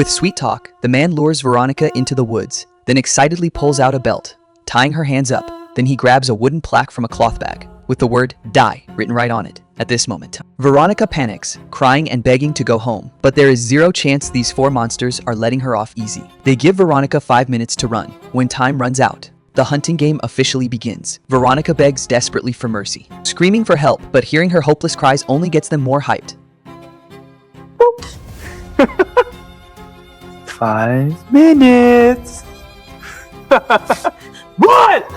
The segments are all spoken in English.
With sweet talk, the man lures Veronica into the woods, then excitedly pulls out a belt, tying her hands up. Then he grabs a wooden plaque from a cloth bag, with the word "die" written right on it. At this moment, Veronica panics, crying and begging to go home. But there is zero chance these four monsters are letting her off easy. They give Veronica 5 minutes to run. When time runs out, the hunting game officially begins. Veronica begs desperately for mercy, screaming for help, but hearing her hopeless cries only gets them more hyped. 5 minutes. What?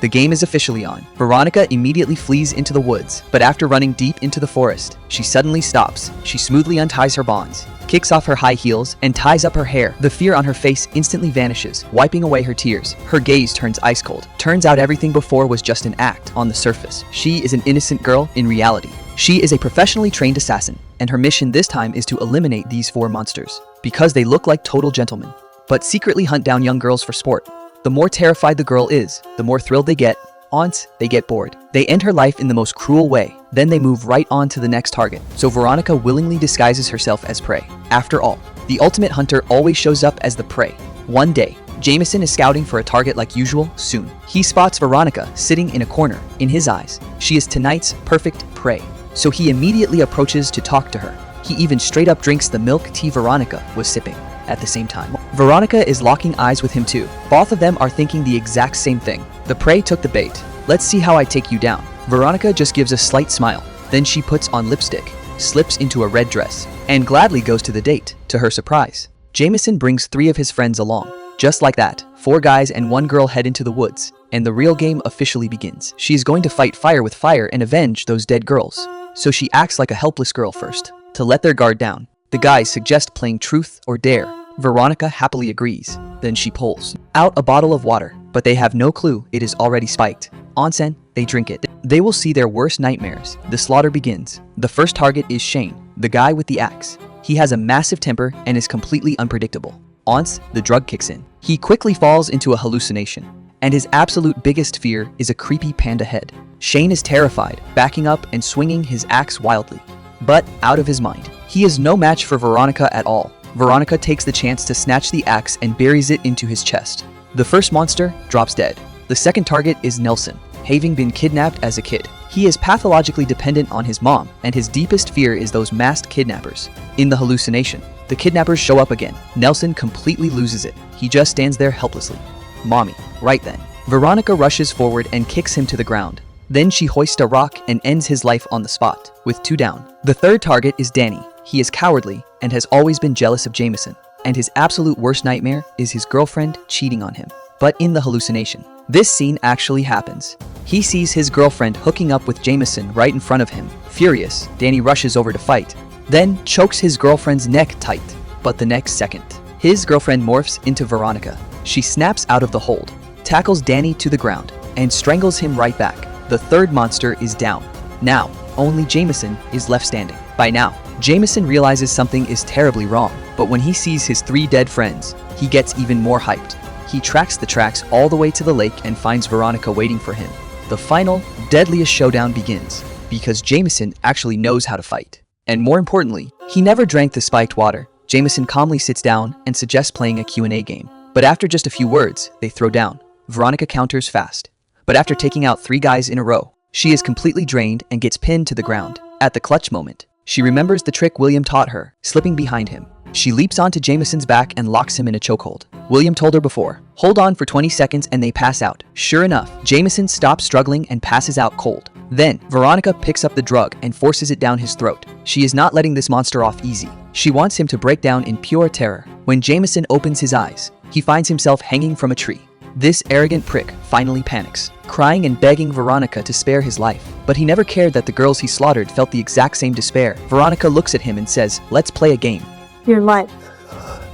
The game is officially on. Veronica immediately flees into the woods, but after running deep into the forest, she suddenly stops. She smoothly unties her bonds, kicks off her high heels, and ties up her hair. The fear on her face instantly vanishes, wiping away her tears. Her gaze turns ice cold. Turns out everything before was just an act on the surface. She is an innocent girl in reality. She is a professionally trained assassin, and her mission this time is to eliminate these four monsters, because they look like total gentlemen, but secretly hunt down young girls for sport. The more terrified the girl is, the more thrilled they get. Once they get bored, they end her life in the most cruel way. Then they move right on to the next target. So Veronica willingly disguises herself as prey. After all, the ultimate hunter always shows up as the prey. One day, Jameson is scouting for a target like usual. Soon, he spots Veronica sitting in a corner. In his eyes, she is tonight's perfect prey. So he immediately approaches to talk to her. He even straight up drinks the milk tea Veronica was sipping. At the same time, Veronica is locking eyes with him too. Both of them are thinking the exact same thing. The prey took the bait. Let's see how I take you down. Veronica just gives a slight smile. Then she puts on lipstick, slips into a red dress, and gladly goes to the date. To her surprise, Jameson brings 3 of his friends along. Just like that, 4 guys and 1 girl head into the woods, and the real game officially begins. She is going to fight fire with fire and avenge those dead girls. So she acts like a helpless girl first, to let their guard down. The guys suggest playing truth or dare. Veronica happily agrees. Then she pulls out a bottle of water, but they have no clue it is already spiked. Onsen, they drink it. They will see their worst nightmares. The slaughter begins. The first target is Shane, the guy with the axe. He has a massive temper and is completely unpredictable. Once the drug kicks in, he quickly falls into a hallucination, and his absolute biggest fear is a creepy panda head. Shane is terrified, backing up and swinging his axe wildly, but out of his mind. He is no match for Veronica at all. Veronica takes the chance to snatch the axe and buries it into his chest. The first monster drops dead. The second target is Nelson, having been kidnapped as a kid. He is pathologically dependent on his mom, and his deepest fear is those masked kidnappers. In the hallucination, the kidnappers show up again. Nelson completely loses it. He just stands there helplessly. Mommy. Right then, Veronica rushes forward and kicks him to the ground. Then she hoists a rock and ends his life on the spot, with 2 down. The third target is Danny. He is cowardly and has always been jealous of Jameson, and his absolute worst nightmare is his girlfriend cheating on him. But in the hallucination, this scene actually happens. He sees his girlfriend hooking up with Jameson right in front of him. Furious, Danny rushes over to fight, then chokes his girlfriend's neck tight. But the next second, his girlfriend morphs into Veronica. She snaps out of the hold, tackles Danny to the ground, and strangles him right back. The third monster is down. Now, only Jameson is left standing. By now, Jameson realizes something is terribly wrong, but when he sees his 3 dead friends, he gets even more hyped. He tracks the tracks all the way to the lake and finds Veronica waiting for him. The final, deadliest showdown begins, because Jameson actually knows how to fight. And more importantly, he never drank the spiked water. Jameson calmly sits down and suggests playing a Q&A game. But after just a few words, they throw down. Veronica counters fast. But after taking out 3 guys in a row, she is completely drained and gets pinned to the ground. At the clutch moment, she remembers the trick William taught her, slipping behind him. She leaps onto Jameson's back and locks him in a chokehold. William told her before, hold on for 20 seconds and they pass out. Sure enough, Jameson stops struggling and passes out cold. Then, Veronica picks up the drug and forces it down his throat. She is not letting this monster off easy. She wants him to break down in pure terror. When Jameson opens his eyes, he finds himself hanging from a tree. This arrogant prick finally panics, crying and begging Veronica to spare his life. But he never cared that the girls he slaughtered felt the exact same despair. Veronica looks at him and says, let's play a game. Your life.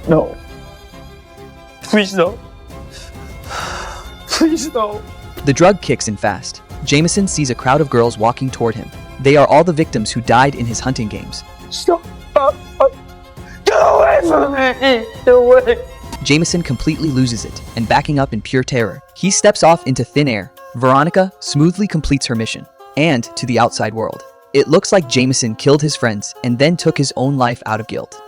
No. Please no. Please no. The drug kicks in fast. Jameson sees a crowd of girls walking toward him. They are all the victims who died in his hunting games. Stop. Get away from me. Get away. Jameson completely loses it, and backing up in pure terror, he steps off into thin air. Veronica smoothly completes her mission, and to the outside world, it looks like Jameson killed his friends and then took his own life out of guilt.